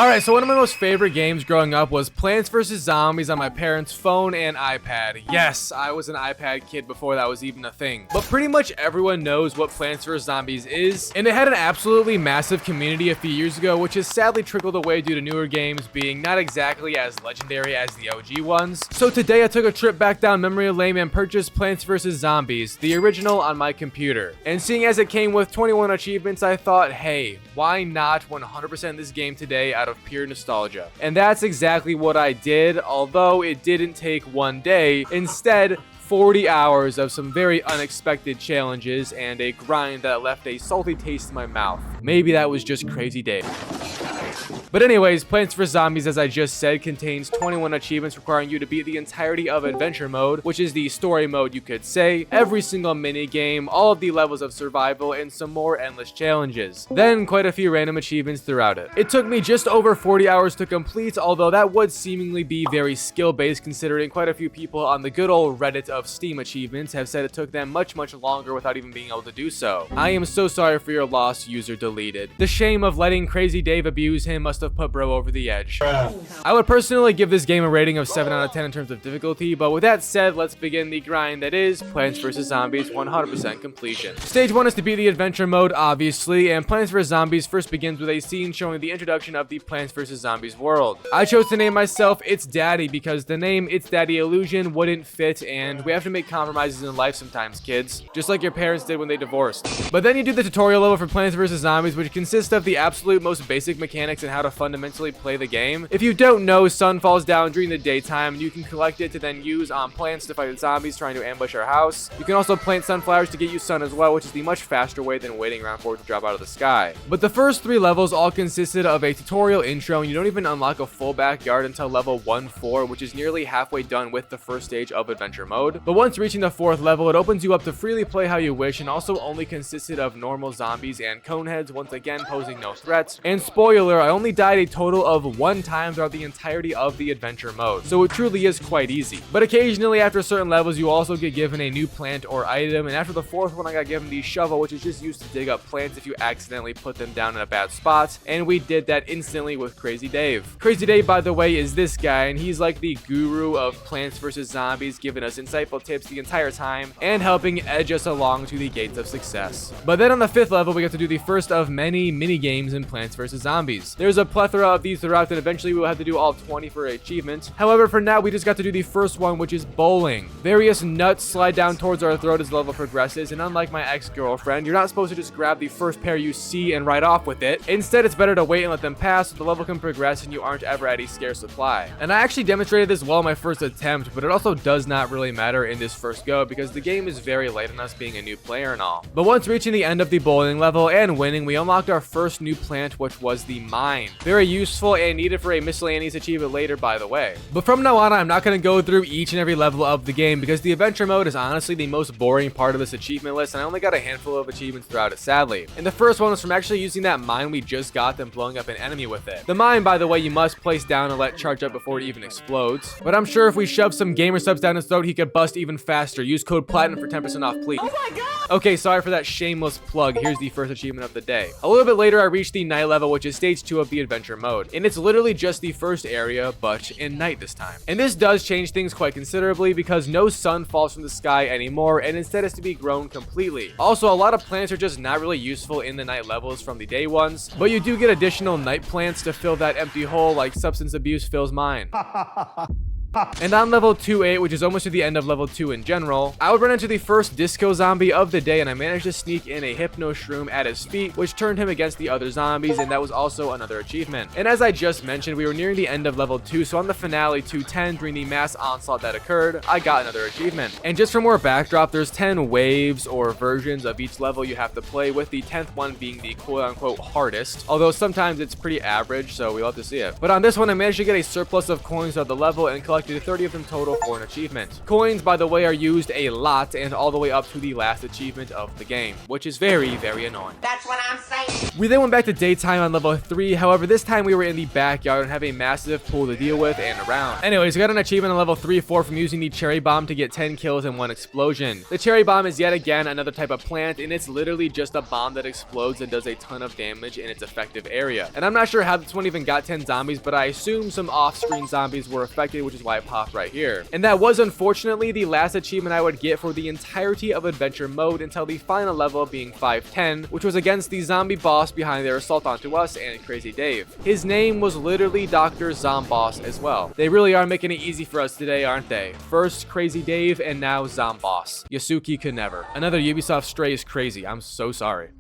Alright, so one of my most favorite games growing up was Plants vs. Zombies on my parents' phone and iPad. Yes, I was an iPad kid before that was even a thing. But pretty much everyone knows what Plants vs. Zombies is, and it had an absolutely massive community a few years ago, which has sadly trickled away due to newer games being not exactly as legendary as the OG ones. So today I took a trip back down memory lane and purchased Plants vs. Zombies, the original, on my computer. And seeing as it came with 21 achievements, I thought, hey, why not 100% this game today out of pure nostalgia? And that's exactly what I did, although it didn't take one day. Instead, 40 hours of some very unexpected challenges and a grind that left a salty taste in my mouth. Maybe that was just crazy Dave. But anyways, Plants vs. Zombies, as I just said, contains 21 achievements requiring you to beat the entirety of Adventure Mode, which is the story mode you could say, every single mini game, all of the levels of survival, and some more endless challenges. Then quite a few random achievements throughout it. It took me just over 40 hours to complete, although that would seemingly be very skill-based considering quite a few people on the good old Reddit of Steam achievements have said it took them much longer without even being able to do so. I am so sorry for your loss, user deleted. The shame of letting Crazy Dave abuse him must have put bro over the edge. I would personally give this game a rating of 7 out of 10 in terms of difficulty, but with that said, let's begin the grind that is Plants vs. Zombies 100% completion. Stage 1 is to beat the adventure mode, obviously, and Plants vs. Zombies first begins with a scene showing the introduction of the Plants vs. Zombies world. I chose to name myself It's Daddy because the name Its Ilusion wouldn't fit, and we have to make compromises in life sometimes, kids, just like your parents did when they divorced. But then you do the tutorial level for Plants vs. Zombies, which consists of the absolute most basic mechanics and how to fundamentally play the game. If you don't know, sun falls down during the daytime and you can collect it to then use on plants to fight zombies trying to ambush our house. You can also plant sunflowers to get you sun as well, which is the much faster way than waiting around for it to drop out of the sky. But the first 3 levels all consisted of a tutorial intro, and you don't even unlock a full backyard until level 1-4, which is nearly halfway done with the first stage of adventure mode. But once reaching the 4th level, it opens you up to freely play how you wish, and also only consisted of normal zombies and coneheads, once again posing no threats. And spoiler, I only died a total of 1 time throughout the entirety of the adventure mode, so it truly is quite easy. But occasionally after certain levels you also get given a new plant or item, and after the 4th one I got given the shovel, which is just used to dig up plants if you accidentally put them down in a bad spot, and we did that instantly with Crazy Dave. Crazy Dave, by the way, is this guy, and he's like the guru of Plants vs. Zombies, giving us insightful tips the entire time and helping edge us along to the gates of success. But then on the 5th level we get to do the first of many mini games in Plants vs. Zombies. There's a plethora of these throughout, and eventually we will have to do all 20 for achievement. However, for now we just got to do the first one, which is bowling. Various nuts slide down towards our throat as the level progresses, and unlike my ex-girlfriend, you're not supposed to just grab the first pair you see and ride off with it. Instead, it's better to wait and let them pass so the level can progress and you aren't ever at a scarce supply. And I actually demonstrated this well in my first attempt, but it also does not really matter in this first go because the game is very late on us being a new player and all. But once reaching the end of the bowling level and winning, we unlocked our first new plant, which was the mine. Very useful and needed for a miscellaneous achievement later, by the way. But from now on, I'm not going to go through each and every level of the game because the adventure mode is honestly the most boring part of this achievement list, and I only got a handful of achievements throughout it, sadly. And the first one was from actually using that mine we just got, then blowing up an enemy with it. The mine, by the way, you must place down and let charge up before it even explodes. But I'm sure if we shove some gamer subs down his throat, he could bust even faster. Use code PLATINUM for 10% off, please. Oh my god! Okay, sorry for that shameless plug. Here's the first achievement of the day. A little bit later, I reached the night level, which is stage 2 of the adventure mode. And it's literally just the first area, but in night this time. And this does change things quite considerably because no sun falls from the sky anymore, and instead is to be grown completely. Also, a lot of plants are just not really useful in the night levels from the day ones, but you do get additional night plants to fill that empty hole like substance abuse fills mine. And on level 2-8, which is almost to the end of level 2 in general, I would run into the first disco zombie of the day, and I managed to sneak in a hypno shroom at his feet, which turned him against the other zombies, and that was also another achievement. And as I just mentioned, we were nearing the end of level 2, so on the finale 210, during the mass onslaught that occurred, I got another achievement. And just for more backdrop, there's 10 waves or versions of each level you have to play, with the 10th one being the quote-unquote hardest, although sometimes it's pretty average, so we'll have to see it. But on this one, I managed to get a surplus of coins throughout the level and collect collected 30 of them total for an achievement. Coins, by the way, are used a lot and all the way up to the last achievement of the game, which is very, very annoying. That's what I'm saying. We then went back to daytime on level 3, however this time we were in the backyard and have a massive pool to deal with and around. Anyways, we got an achievement on level 3-4 from using the cherry bomb to get 10 kills in 1 explosion. The cherry bomb is yet again another type of plant, and it's literally just a bomb that explodes and does a ton of damage in its effective area. And I'm not sure how this one even got 10 zombies, but I assume some off-screen zombies were affected, which is why it popped right here. And that was unfortunately the last achievement I would get for the entirety of adventure mode until the final level being 510, which was against the zombie boss behind their assault onto us and Crazy Dave. His name was literally Dr. Zomboss as well. They really are making it easy for us today, aren't they? First Crazy Dave and now Zomboss. Yasuki could never. Another Ubisoft stray is crazy. I'm so sorry.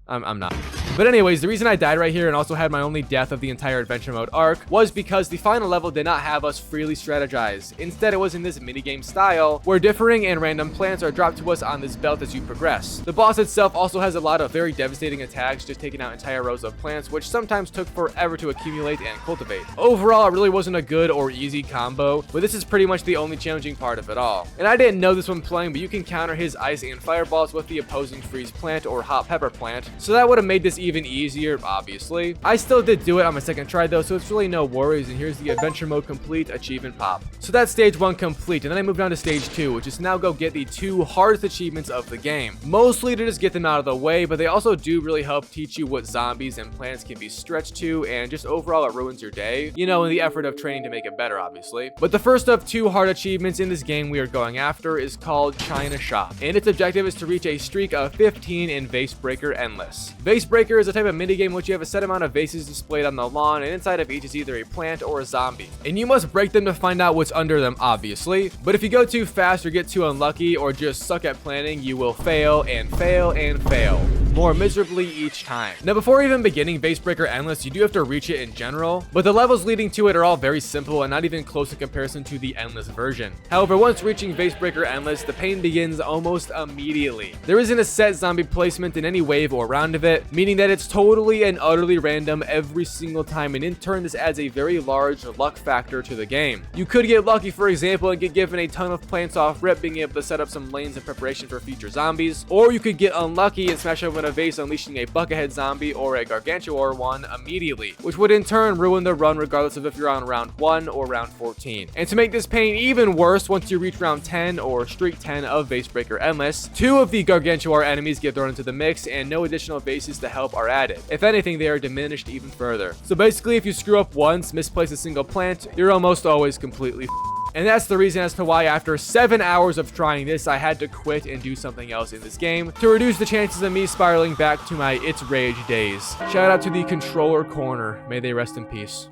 I'm not. But anyways, the reason I died right here and also had my only death of the entire adventure mode arc was because the final level did not have us freely strategize. Instead, it was in this minigame style where differing and random plants are dropped to us on this belt as you progress. The boss itself also has a lot of very devastating attacks, just taking out entire rows of plants, which sometimes took forever to accumulate and cultivate. Overall, it really wasn't a good or easy combo, but this is pretty much the only challenging part of it all. And I didn't know this when playing, but you can counter his ice and fireballs with the opposing freeze plant or hot pepper plant, so that would have made this even easier, obviously. I still did do it on my second try though, so it's really no worries, and here's the adventure mode complete achievement pop. So that's stage 1 complete, and then I moved on to stage 2, which is now go get the 2 hardest achievements of the game. Mostly to just get them out of the way, but they also do really help teach you what zombies and plants can be stretched to, and just overall it ruins your day, you know, in the effort of training to make it better, obviously. But the first of 2 hard achievements in this game we are going after is called China Shop, and its objective is to reach a streak of 15 in Vase Breaker Endless. Vase Breaker is a type of minigame in which you have a set amount of vases displayed on the lawn, and inside of each is either a plant or a zombie. And you must break them to find out what's under them, obviously. But if you go too fast or get too unlucky or just suck at planning, you will fail and fail and fail more miserably each time. Now, before even beginning Vase Breaker Endless, you do have to reach it in general, but the levels leading to it are all very simple and not even close in comparison to the Endless version. However, once reaching Vase Breaker Endless, the pain begins almost immediately. There isn't a set zombie placement in any wave or round of it, meaning that it's totally and utterly random every single time, and in turn this adds a very large luck factor to the game. You could get lucky, for example, and get given a ton of plants off rip, being able to set up some lanes in preparation for future zombies, or you could get unlucky and smash open a vase, unleashing a buckethead zombie or a gargantuar one immediately, which would in turn ruin the run regardless of if you're on round 1 or round 14. And to make this pain even worse, once you reach round 10 or streak 10 of Vase Breaker Endless, 2 of the gargantuar enemies get thrown into the mix and no additional vases to help are added. If anything, they are diminished even further. So basically, if you screw up once, misplace a single plant, you're almost always completely and that's the reason as to why after 7 hours of trying this, I had to quit and do something else in this game to reduce the chances of me spiraling back to my It's Rage days. Shout out to the controller corner. May they rest in peace.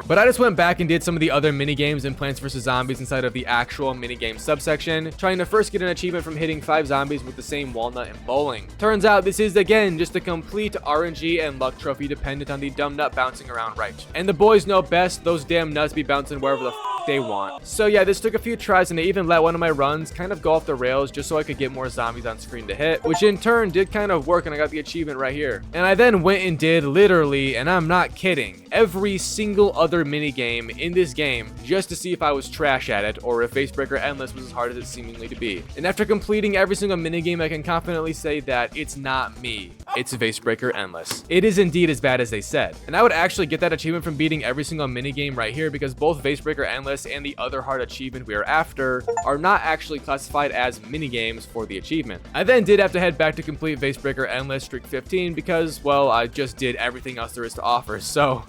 But I just went back and did some of the other minigames in Plants vs. Zombies inside of the actual minigame subsection, trying to first get an achievement from hitting 5 zombies with the same walnut in bowling. Turns out this is again just a complete RNG and luck trophy dependent on the dumb nut bouncing around right. And the boys know best, those damn nuts be bouncing wherever the they want. So yeah, this took a few tries and I even let one of my runs kind of go off the rails just so I could get more zombies on screen to hit, which in turn did kind of work and I got the achievement right here. And I then went and did literally, and I'm not kidding, every single other minigame in this game just to see if I was trash at it or if Vase Breaker Endless was as hard as it seemingly to be. And after completing every single minigame, I can confidently say that it's not me. It's Vase Breaker Endless. It is indeed as bad as they said. And I would actually get that achievement from beating every single minigame right here because both Vase Breaker Endless and the other hard achievement we are after are not actually classified as minigames for the achievement. I then did have to head back to complete Vase Breaker Endless Streak 15 because, well, I just did everything else there is to offer. So,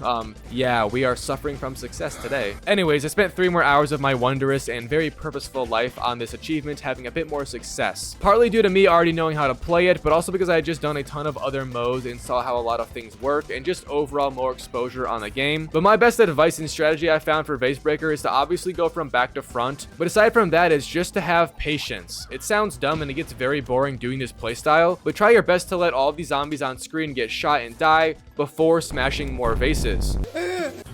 yeah, we are suffering from success today. Anyways, I spent 3 more hours of my wondrous and very purposeful life on this achievement having a bit more success. Partly due to me already knowing how to play it, but also because I had just done a ton of other modes and saw how a lot of things work and just overall more exposure on the game. But my best advice and strategy I found for Vase Breaker is to obviously go from back to front, but aside from that, it's just to have patience. It sounds dumb and it gets very boring doing this playstyle, but try your best to let all of the zombies on screen get shot and die before smashing more vases.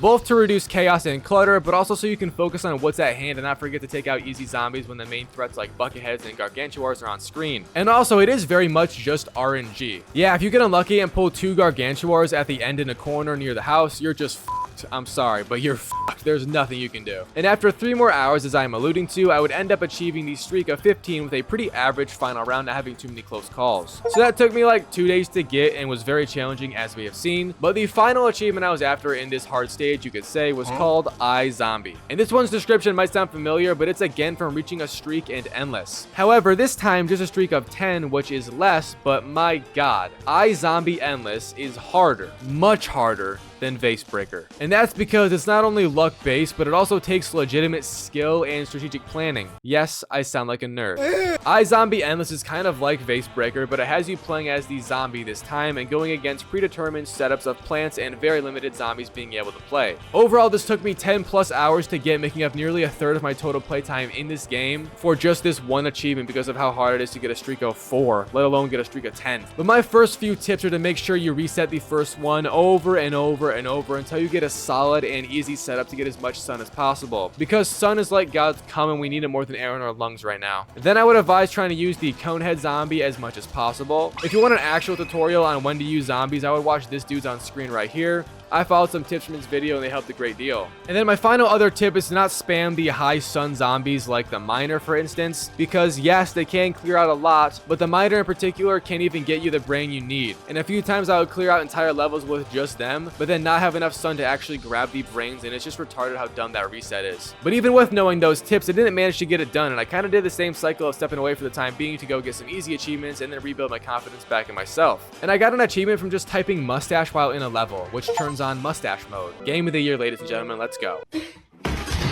Both to reduce chaos and clutter, but also so you can focus on what's at hand and not forget to take out easy zombies when the main threats like bucketheads and gargantuars are on screen. And also, it is very much just RNG. Yeah, if you get unlucky and pull 2 gargantuars at the end in a corner near the house, you're just f***ed. fucked. I'm sorry, but you're fucked. There's nothing you can do. And after 3 more hours, as I'm alluding to, I would end up achieving the streak of 15 with a pretty average final round, not having too many close calls. So that took me like 2 days to get and was very challenging, as we have seen. But the final achievement I was after in this hard stage, you could say, was called iZombie. And this one's description might sound familiar, but it's again from reaching a streak and endless. However, this time just a streak of 10, which is less, but my god, iZombie Endless is harder, much harder than Vasebreaker. And that's because it's not only luck based, but it also takes legitimate skill and strategic planning. Yes, I sound like a nerd. iZombie Endless is kind of like Vasebreaker, but it has you playing as the zombie this time and going against predetermined setups of plants and very limited zombies being able to play. Overall, this took me 10 plus hours to get, making up nearly a third of my total playtime in this game for just this one achievement because of how hard it is to get a streak of 4, let alone get a streak of 10. But my first few tips are to make sure you reset the first one over and over and over until you get a solid and easy setup to get as much sun as possible, because sun is like God's cum and we need it more than air in our lungs right now. Then I would advise trying to use the conehead zombie as much as possible. If you want an actual tutorial on when to use zombies, I would watch this dude's on screen right here. I followed some tips from his video and they helped a great deal. And then my final other tip is to not spam the high sun zombies like the miner, for instance, because yes, they can clear out a lot, but the miner in particular can't even get you the brain you need. And a few times I would clear out entire levels with just them, but then not have enough sun to actually grab the brains, and it's just retarded how dumb that reset is. But even with knowing those tips, I didn't manage to get it done, and I kind of did the same cycle of stepping away for the time being to go get some easy achievements and then rebuild my confidence back in myself. And I got an achievement from just typing mustache while in a level, which turns on mustache mode. Game of the year, ladies and gentlemen, let's go.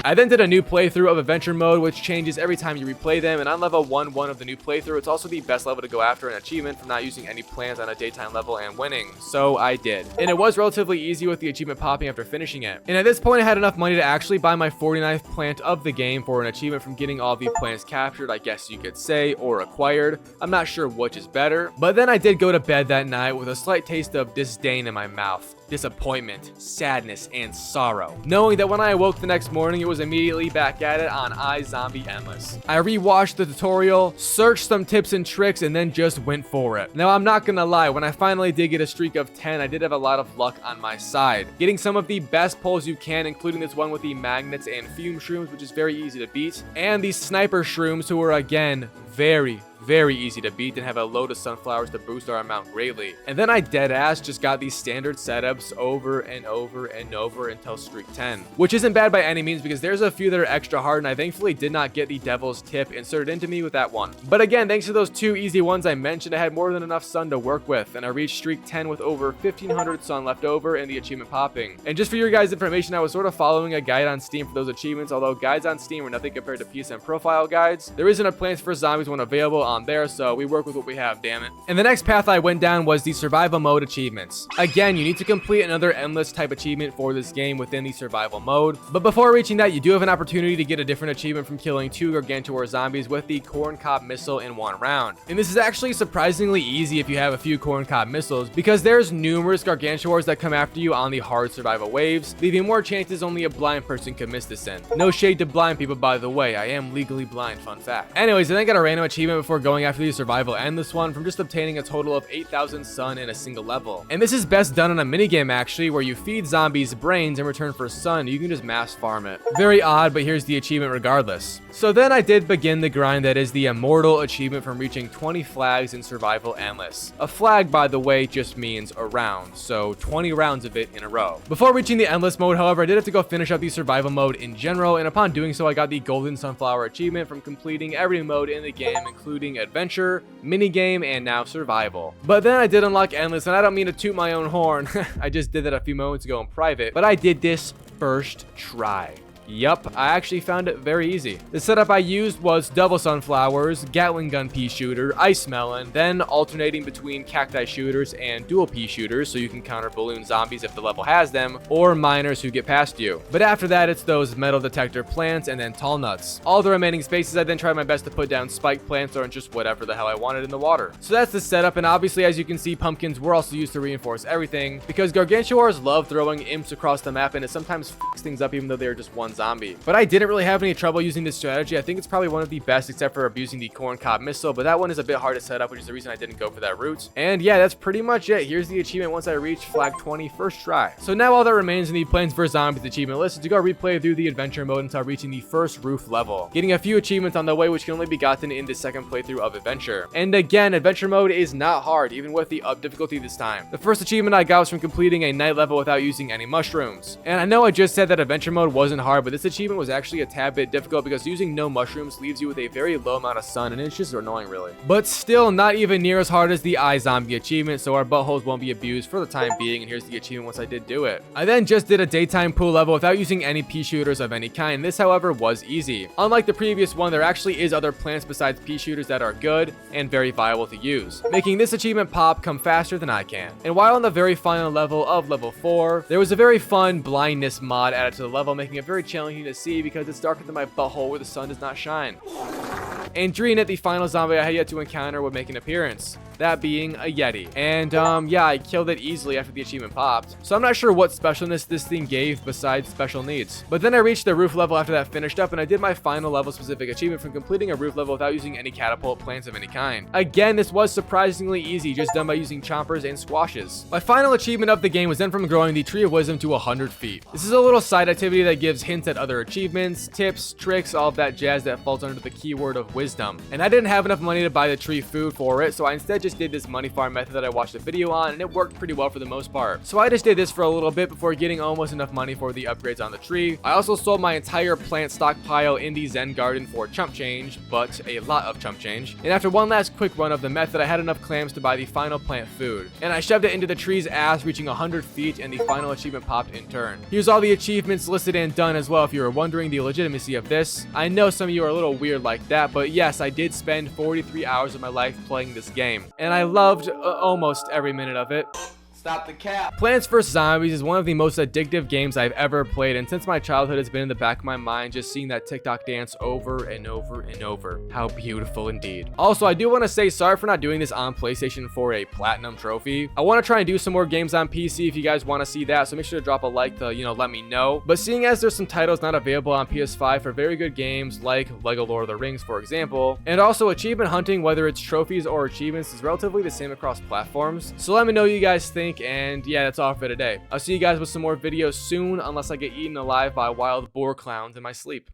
I then did a new playthrough of Adventure Mode, which changes every time you replay them, and on level 1-1 of the new playthrough, it's also the best level to go after an achievement for not using any plans on a daytime level and winning, so I did. And it was relatively easy with the achievement popping after finishing it. And at this point, I had enough money to actually buy my 49th plant of the game for an achievement from getting all the plants captured, I guess you could say, or acquired. I'm not sure which is better, but then I did go to bed that night with a slight taste of disdain in my mouth, disappointment, sadness, and sorrow, knowing that when I awoke the next morning, it was immediately back at it on iZombie Endless. I rewatched the tutorial, searched some tips and tricks, and then just went for it. Now, I'm not gonna lie, when I finally did get a streak of 10, I did have a lot of luck on my side, getting some of the best pulls you can, including this one with the magnets and fume shrooms, which is very easy to beat, and the sniper shrooms, who are again very easy to beat and have a load of sunflowers to boost our amount greatly. And then I deadass just got these standard setups over and over and over until streak 10, which isn't bad by any means because there's a few that are extra hard, and I thankfully did not get the devil's tip inserted into me with that one. But again, thanks to those 2 easy ones I mentioned, I had more than enough sun to work with, and I reached streak 10 with over 1500 sun left over and the achievement popping. And just for your guys' information, I was sort of following a guide on Steam for those achievements, although guides on Steam are nothing compared to PSN profile guides. There isn't a Plants vs Zombies one available on there, so we work with what we have, damn it. And the next path I went down was the survival mode achievements. Again, you need to complete another endless type achievement for this game within the survival mode, but before reaching that, you do have an opportunity to get a different achievement from killing 2 gargantuar zombies with the corn cob missile in 1 round. And this is actually surprisingly easy if you have a few corn cob missiles, because there's numerous gargantuars that come after you on the hard survival waves, leaving more chances only a blind person could miss this in. No shade to blind people, by the way, I am legally blind, fun fact. Anyways, I then got a random achievement before going after the survival endless one from just obtaining a total of 8,000 sun in a single level. And this is best done on a minigame actually, where you feed zombies brains in return for sun. You can just mass farm it. Very odd, but here's the achievement regardless. So then I did begin the grind that is the immortal achievement from reaching 20 flags in survival endless. A flag, by the way, just means a round, so 20 rounds of it in a row. Before reaching the endless mode, however, I did have to go finish up the survival mode in general, and upon doing so, I got the golden sunflower achievement from completing every mode in the game, including adventure, minigame, and now survival. But then I did unlock endless, and I don't mean to toot my own horn. I just did that a few moments ago in private, but I did this first try. Yup, I actually found it very easy. The setup I used was double sunflowers, Gatling gun pea shooter, ice melon, then alternating between cacti shooters and dual pea shooters so you can counter balloon zombies if the level has them, or miners who get past you. But after that, it's those metal detector plants and then tall nuts. All the remaining spaces, I then tried my best to put down spike plants or just whatever the hell I wanted in the water. So that's the setup, and obviously as you can see, pumpkins were also used to reinforce everything, because gargantuars love throwing imps across the map and it sometimes fucks things up even though they're just one zombie. But I didn't really have any trouble using this strategy. I think it's probably one of the best except for abusing the corn cob missile, but that one is a bit hard to set up, which is the reason I didn't go for that route. And yeah, that's pretty much it. Here's the achievement once I reach flag 20 first try. So now all that remains in the Plants vs Zombies achievement list is to go replay through the adventure mode until reaching the first roof level, getting a few achievements on the way which can only be gotten in the second playthrough of adventure. And again, adventure mode is not hard, even with the up difficulty this time. The first achievement I got was from completing a night level without using any mushrooms. And I know I just said that adventure mode wasn't hard, but this achievement was actually a tad bit difficult because using no mushrooms leaves you with a very low amount of sun, and it's just annoying really. But still not even near as hard as the iZombie achievement, so our buttholes won't be abused for the time being, and here's the achievement once I did do it. I then just did a daytime pool level without using any pea shooters of any kind. This, however, was easy. Unlike the previous one, there actually is other plants besides pea shooters that are good and very viable to use, making this achievement pop come faster than I can. And while on the very final level of level 4, there was a very fun blindness mod added to the level, making it very challenging to see because it's darker than my butthole where the sun does not shine. And during it, the final zombie I had yet to encounter would make an appearance, that being a Yeti. And yeah, I killed it easily after the achievement popped. So I'm not sure what specialness this thing gave besides special needs. But then I reached the roof level after that finished up, and I did my final level specific achievement from completing a roof level without using any catapult plants of any kind. Again, this was surprisingly easy, just done by using chompers and squashes. My final achievement of the game was then from growing the Tree of Wisdom to 100 feet. This is a little side activity that gives hints at other achievements, tips, tricks, all of that jazz that falls under the keyword of wisdom. And I didn't have enough money to buy the tree food for it, so I instead just did this money farm method that I watched a video on, and it worked pretty well for the most part. So I just did this for a little bit before getting almost enough money for the upgrades on the tree. I also sold my entire plant stockpile in the Zen garden for chump change, but a lot of chump change. And after one last quick run of the method, I had enough clams to buy the final plant food. And I shoved it into the tree's ass, reaching 100 feet, and the final achievement popped in turn. Here's all the achievements listed and done as well if you were wondering the legitimacy of this. I know some of you are a little weird like that, but yes, I did spend 43 hours of my life playing this game, and I loved almost every minute of it. Stop the cap. Plants vs Zombies is one of the most addictive games I've ever played, and since my childhood has been in the back of my mind just seeing that TikTok dance over and over and over. How beautiful indeed. Also, I do want to say sorry for not doing this on PlayStation for a platinum trophy. I want to try and do some more games on PC if you guys want to see that, so make sure to drop a like to, let me know. But seeing as there's some titles not available on PS5 for very good games like LEGO Lord of the Rings, for example, and also achievement hunting, whether it's trophies or achievements, is relatively the same across platforms. So let me know what you guys think. And yeah, that's all for today. I'll see you guys with some more videos soon, unless I get eaten alive by wild boar clowns in my sleep.